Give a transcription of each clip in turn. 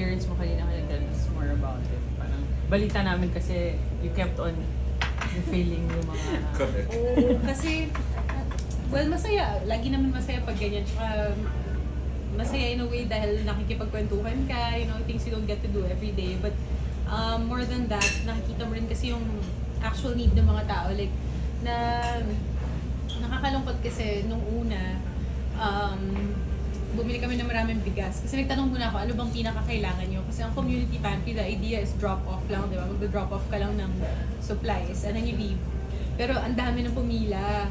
appearance mo kanina tell us more about it. Parang balita namin kasi you kept on feeling yung mga... Correct. Oo, kasi, well, masaya. Lagi naman masaya pag ganyan. Tsaka, masaya in a way dahil nakikipagkwentuhan ka, things you don't get to do every day. But, more than that, nakikita mo rin kasi yung actual need ng mga tao. Like, nakakalungkot kasi nung una, bumili kami ng maraming bigas. Kasi nagtanong muna ako, ano bang pinakakailangan nyo? Kasi ang community pantry, the idea is drop-off lang, di ba? Mag-drop off ka lang ng supplies and then you leave. Pero ang dami ng pumila.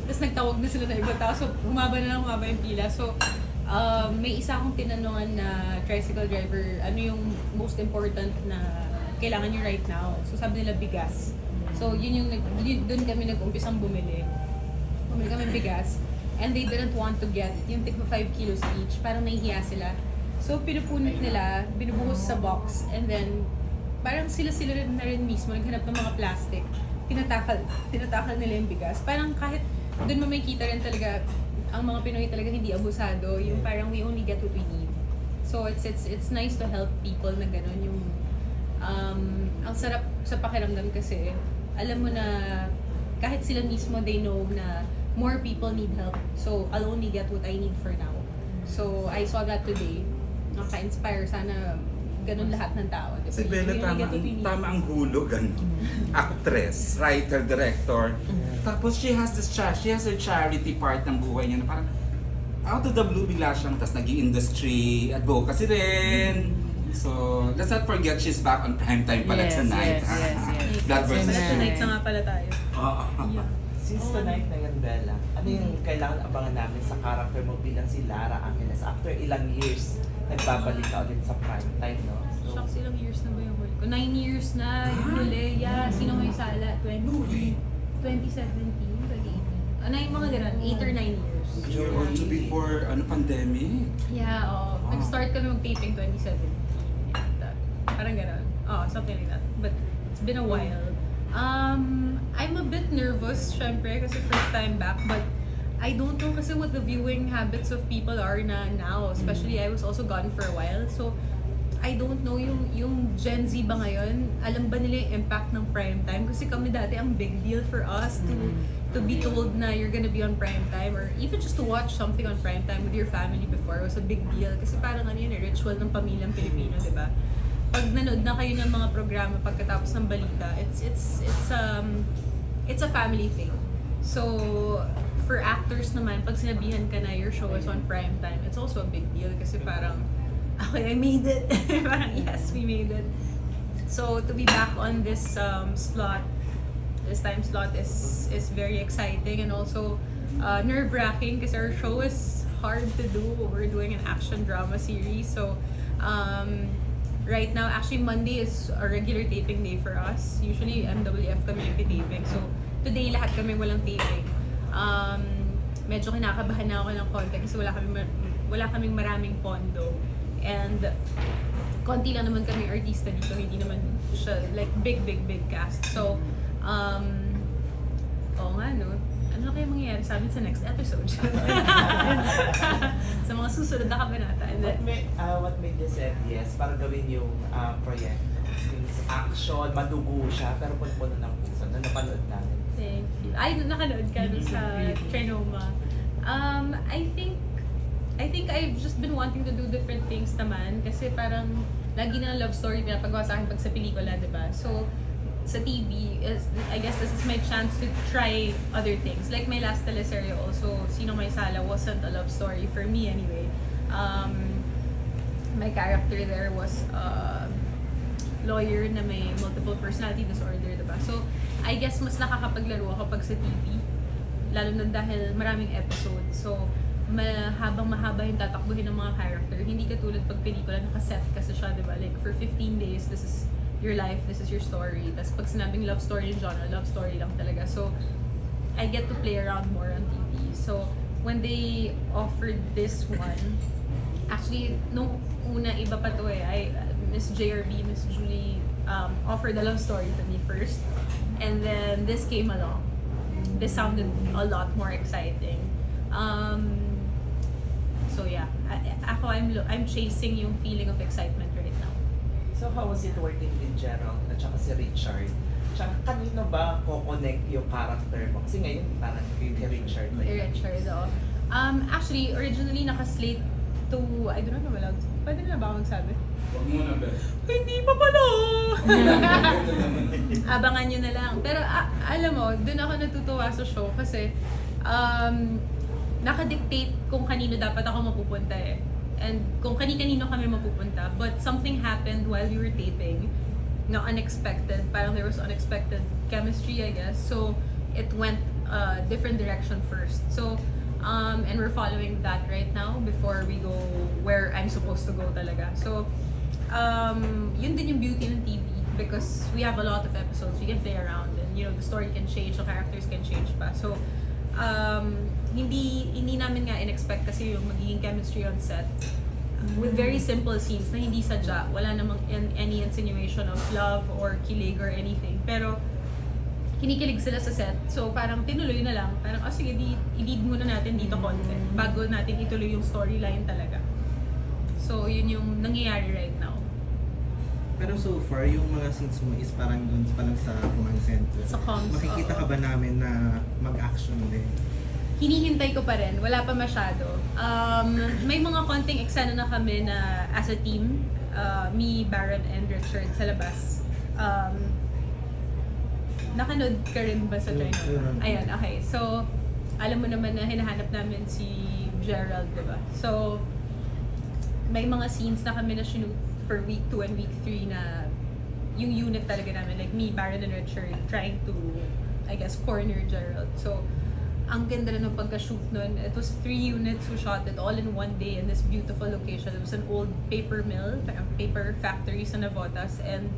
Tapos nagtawag na sila ng ibang tao, so humaba yung pila. So, may isa akong tinanungan na tricycle driver, ano yung most important na kailangan nyo right now? So sabi nila bigas. So doon kami nag-umpisang bumili. Bumili kami bigas. And they didn't want to get yung tig 5 kilos each. Parang nahihiya sila. So pinupunit nila, binubuhos sa box, and then parang sila na rin mismo naghanap ng mga plastic. Tinatakal nila yung bigas. Parang kahit doon mo makikita rin talaga ang mga Pinoy talaga hindi abusado. Yung parang we only get what we need. So it's nice to help people na gano'n yung ang sarap sa pakiramdam kasi alam mo na kahit sila mismo they know na more people need help. So, I'll only get what I need for now. So, I saw that today. Naka-inspire. Sana ganun lahat ng tao. Diba? Si Bella, tama ang hulog, actress, writer, director. Tapos she has a charity part ng buhay niya na parang out of the blue bigla siyang, tas naging industry advocacy rin. So, let's not forget she's back on primetime pala tonight. Yes. Blood versus Tonight na nga pala tayo. Yeah. Since tonight na yan, Bella, ano yung kailangan abangan namin sa character mo bilang si Lara Angeles? After ilang years, nagbabalik ka ulit sa prime time, no? So, Shocks, ilang years na ba yung huli ko? 9 years na yung huli. Yeah, sino may sala? 2017, 2018. Ano yung mga ganun? 8 or 9 years. Also before pandemic. Yeah, oo. Wow. Nag-start kami mag-taping 2017. Parang ganun. Oh, something like that. But it's been a while. I'm a bit nervous, syempre, kasi first time back. But I don't know kasi what the viewing habits of people are na now. Especially, I was also gone for a while. So, I don't know yung Gen Z ba ngayon, alam ba nila yung impact ng prime time? Kasi kami dati, ang big deal for us to be told na you're gonna be on prime time or even just to watch something on prime time with your family before was a big deal. Kasi parang ano yun, ritual ng pamilyang Pilipino, di ba? Pag nanood na kayo ng mga programa pagkatapos ng balita, it's a family thing. So, for actors naman, pag sinabihan ka na your show is on prime time, it's also a big deal kasi parang, okay, I made it. Parang, yes, we made it. So, to be back on this time slot is very exciting and also nerve-wracking kasi our show is hard to do. We're doing an action drama series. So, right now, actually Monday is a regular taping day for us. Usually MWF kami nagtitaping. So today lahat kami walang taping. Medyo kinakabahan na ako ng konti kasi wala kaming maraming pondo. And konti lang naman kaming artista dito, hindi naman siya like big cast. So oo nga no. Ano kaya mangyayari sa amin sa next episode? Sa mga susunod na kabanata. what made you say yes para gawin yung proyekto? Since action, madugo siya, pero punpuno ng puso na napanood namin. Thank you. Ay, nakanood ka doon sa Trinoma. I think I've just been wanting to do different things naman kasi parang lagi na love story pinapagawa sa akin pag sa pelikula, diba? So, sa TV, I guess this is my chance to try other things. Like my last teleserye also, Sino May Sala wasn't a love story for me anyway. My character there was a lawyer na may multiple personality disorder, diba? So, I guess mas nakakapaglaro ako pag sa TV. Lalo na dahil maraming episodes. So, mahaba yung tatakbuhin ng mga character. Hindi katulad pag pelikula, nakaset kasi siya, diba? Like, for 15 days, this is your life, this is your story. Tapos pag sinabing love story in genre, love story lang talaga. So, I get to play around more on TV. So, when they offered this one, actually, nung una, iba pa to eh. Miss JRB, Miss Julie, offered a love story to me first. And then, this came along. This sounded a lot more exciting. So yeah, I'm chasing yung feeling of excitement right now. So how was it working with Gerald at saka si Richard? Tsaka kanino ba ko-connect yung character mo? Kasi ngayon parang kay Richard. Richard, oo. Actually, originally naka-slate to, I don't know ba, pwede na ba akong magsabi? Huwag mo na, Beth. Hindi pa pala! Abangan nyo na lang. Pero alam mo, dun ako natutuwa sa show kasi nakadictate kung kanino dapat ako mapupunta eh. And kung kanino kami mapupunta. But something happened while we were taping na unexpected. Parang there was unexpected chemistry, I guess. So, it went a different direction first. So, and we're following that right now before we go where I'm supposed to go talaga. So, yun din yung beauty ng TV because we have a lot of episodes. We can play around and, you know, the story can change, the characters can change pa. So, hindi namin nga in-expect kasi yung magiging chemistry on set with very simple scenes na hindi sadya. Wala namang any insinuation of love or kilig or anything. Pero, kinikilig sila sa set. So, parang tinuloy na lang. Parang, sige, i-lead muna natin dito konti bago natin ituloy yung storyline talaga. So, yun yung nangyayari right now. Pero so far, yung mga scenes mo is parang dun pa lang sa command center. Sa comms, Makikita oo. ka ba namin na mag-action din? Hinihintay ko pa rin. Wala pa masyado. May mga konting eksena na kami na as a team, me, Baron, and Richard sa labas. Nakanood ka rin ba sa trailer? Ayan, okay. So, alam mo naman na hinahanap namin si Gerald, diba? So, may mga scenes na kami na shoot for week 2 and week 3 na yung unit talaga namin, like me, Baron, and Richard trying to, I guess, corner Gerald. So, ang ganda rin ng pagka-shoot nun. It was 3 units who shot it all in one day in this beautiful location. It was an old paper mill, paper factory sa Navotas, and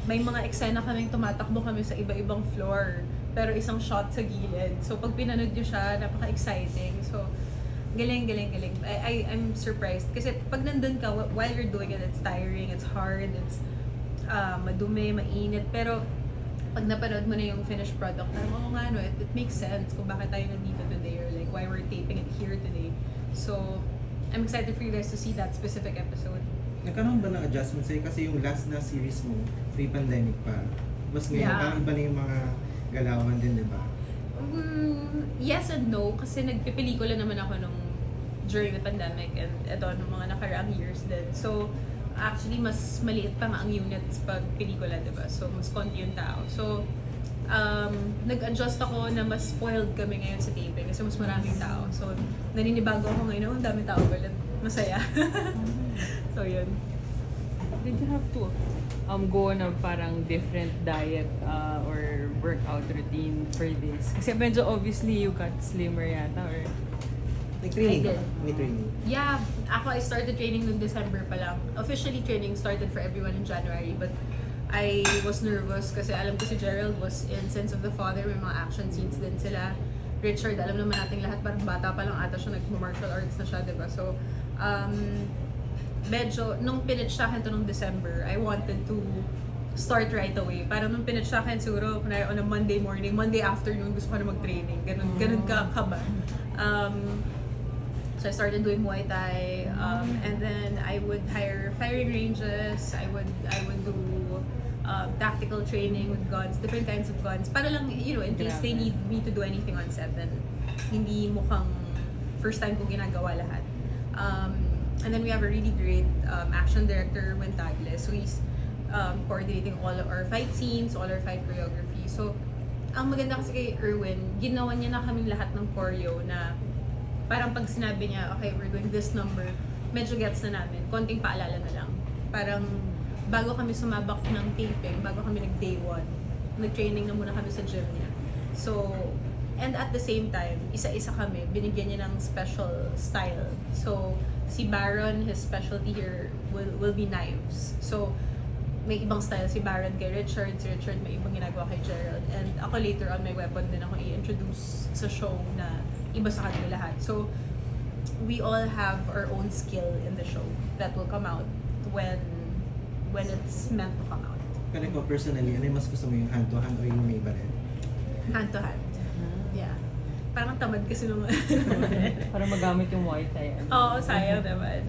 may mga eksena kaming tumatakbo kami sa iba-ibang floor, pero isang shot sa gilid. So, pag pinanood nyo siya, napaka-exciting. So, galing. I'm surprised. Kasi pag nandun ka, while you're doing it, it's tiring, it's hard, it's madumi, mainit. Pero, pag napanood mo na yung finished product, parang, nga, no, it makes sense kung bakit tayo nandito today or like why we're taping it here today. So, I'm excited for you guys to see that specific episode. Nagkaroon ba ng adjustment sa'yo? Kasi yung last na series mo, pre-pandemic pa. Tapos ngayon, Yeah. parang iba na yung mga galawan din, di ba? Yes and no, kasi nagpipelikula naman ako during the pandemic and ito, nung mga nakaraang years din. So, actually, mas maliit pa nga ang units pag pelikula, diba? So, mas konti yung tao. So, nag-adjust ako na mas spoiled kami ngayon sa taping kasi mas maraming tao. So, naninibago ako ngayon, ang daming tao ulit. Masaya. So, yun. Did you have to go on a parang different diet or workout routine for this? Kasi medyo obviously you got slimmer yata or... May training I ka? did. May training. Yeah, I started training noong December pa lang. Officially, training started for everyone in January, but I was nervous kasi alam ko si Gerald was in Sins of the Father, may mga action scenes din sila. Richard, alam naman nating lahat, parang bata pa lang ata siya, nag-martial arts na siya, diba? So, medyo, nung pinitch sa akin to nung December, I wanted to start right away. Parang nung pinitch sa akin, siguro, kunwari on a Monday morning, Monday afternoon, gusto ko na mag-training. Ganun ka ba? So I started doing Muay Thai, and then I would hire firing ranges. I would do tactical training with guns, different kinds of guns. Para lang, you know, in case they need me to do anything on set, then hindi mukhang first time ko ginagawa lahat. And then we have a really great action director, Wentagle. So he's coordinating all our fight scenes, all our fight choreography. So ang maganda kasi kay Erwin, ginawa niya na kaming lahat ng choreo na parang pag sinabi niya, okay, we're doing this number, medyo gets na namin. Konting paalala na lang. Parang bago kami sumabak ng taping, bago kami nag-day 1, nag-training na muna kami sa gym niya. So, and at the same time, isa-isa kami, binigyan niya ng special style. So, si Baron, his specialty here will be knives. So, may ibang style si Baron kay Richard, si Richard may ibang ginagawa kay Gerald. And ako later on, may weapon din ako i-introduce sa show na iba sa kanila lahat. So, we all have our own skill in the show that will come out when it's meant to come out. Pero ikaw personally, ano yung mas gusto mo yung hand-to-hand o yung may baril? Hand to hand. Yeah. parang tamad kasi nung Para magamit yung Muay Thai. Oo, sayang naman.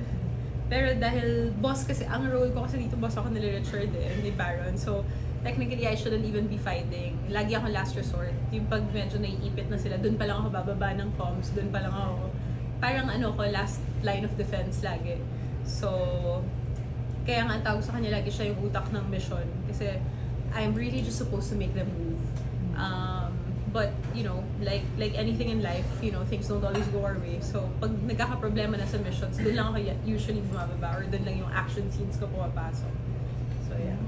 Pero dahil boss kasi, ang role ko kasi dito boss ako nila Richard ni Baron. So, technically, I shouldn't even be fighting. Lagi ako last resort. Yung pag medyo naiipit na sila, dun pa lang ako bababa ng comms, dun pa lang ako. Parang last line of defense lagi. So, kaya nga ang tawag sa kanya lagi siya yung utak ng mission. Kasi, I'm really just supposed to make them move. But, like anything in life, things don't always go our way. So, pag nagkaka-problema na sa missions, dun lang ako usually bumababa or dun lang yung action scenes ko pumapasok. So, yeah.